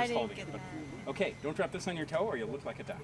just didn't holding get it. that. Okay, don't drop this on your toe or you'll look like a duck.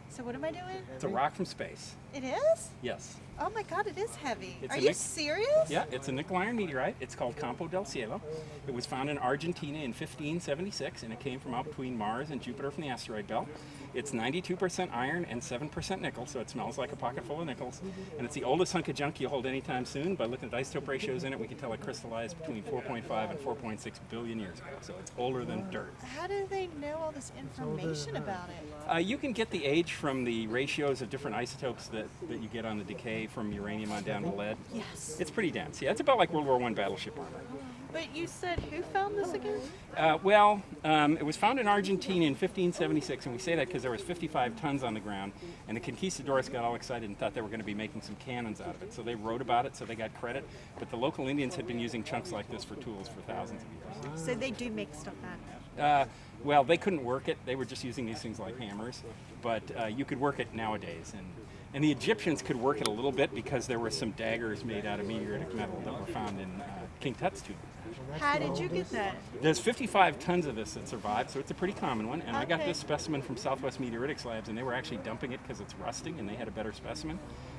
So what am I doing? It's a rock from space. It is? Yes. Oh my God, it is heavy. It's Are a you nic- serious? Yeah, it's a nickel iron meteorite. It's called Campo del Cielo. It was found in Argentina in 1576, and it came from out between Mars and Jupiter from the asteroid belt. It's 92% iron and 7% nickel, so it smells like a pocket full of nickels. And it's the oldest hunk of junk you'll hold anytime soon. By looking at isotope ratios in it, we can tell it crystallized between 4.5 and 4.6 billion years ago. So it's older than dirt. How do they know all this information about it? You can get the age from the ratios of different isotopes that you get on the decay from uranium on down to lead. Yes. It's pretty dense. Yeah, it's about like World War I battleship armor. But you said who found this again? It was found in Argentina in 1576, and we say that because there was 55 tons on the ground, and the conquistadors got all excited and thought they were going to be making some cannons out of it. So they wrote about it, so they got credit. But the local Indians had been using chunks like this for tools for thousands of years. So they do make stuff out of it. Well, they couldn't work it. They were just using these things like hammers. But you could work it nowadays. And the Egyptians could work it a little bit because there were some daggers made out of meteoritic metal that were found in King Tut's tomb. How did you get that? There's 55 tons of this that survived, so it's a pretty common one. And I got Okay. this specimen from Southwest Meteoritics Labs, and they were actually dumping it because it's rusting, and they had a better specimen.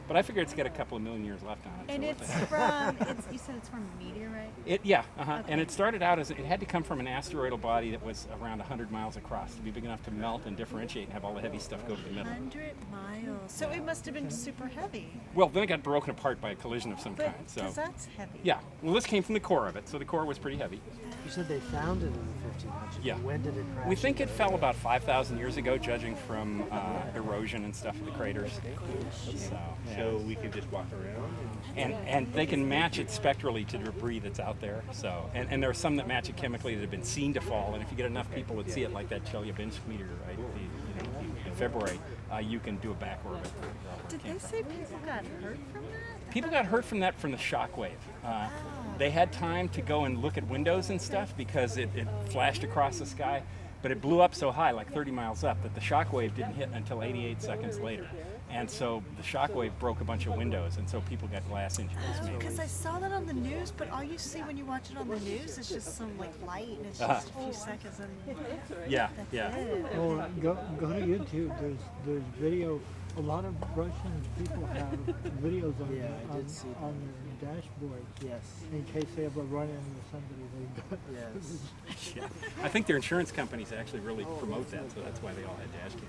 But I figured it's got a couple of million years left on it. And so it's you said it's from meteorite? And Okay. it started out as, it had to come from an asteroidal body that was around 100 miles across to be big enough to melt and differentiate and have all the heavy stuff go to the middle. 100 miles. So it must have been super heavy. Well, then it got broken apart by a collision of some But kind. So because that's heavy. yeah, well, this came from the core of it, so the core was pretty heavy. You said they found it in the 1500s. Yeah. When did it crash? We think it fell about 5,000 years ago, judging from erosion and stuff of the craters. So, yeah. So we can just walk around. And they can match it spectrally to debris that's out there. So and there are some that match it chemically that have been seen to fall. And if you get enough people that see it, like that Chelyabinsk meteorite in February, you can do a back orbit. Did they say people got hurt from that? People got hurt from that from the shock wave. They had time to go and look at windows and stuff because it flashed across the sky, but it blew up so high, like 30 miles up, that the shock wave didn't hit until 88 seconds later. And so the shock wave broke a bunch of windows, and so people got glass injuries. Because I saw that on the news, but all you see when you watch it on the news is just some like light, and it's just a few seconds, and Yeah, that's yeah. it. Well, go to YouTube. There's video. A lot of Russian people have videos on Yeah, I did see that. on their dashboard Yes. in case they ever run into somebody. Yes. Yeah. I think their insurance companies actually really promote that, so that's why they all had dash cams.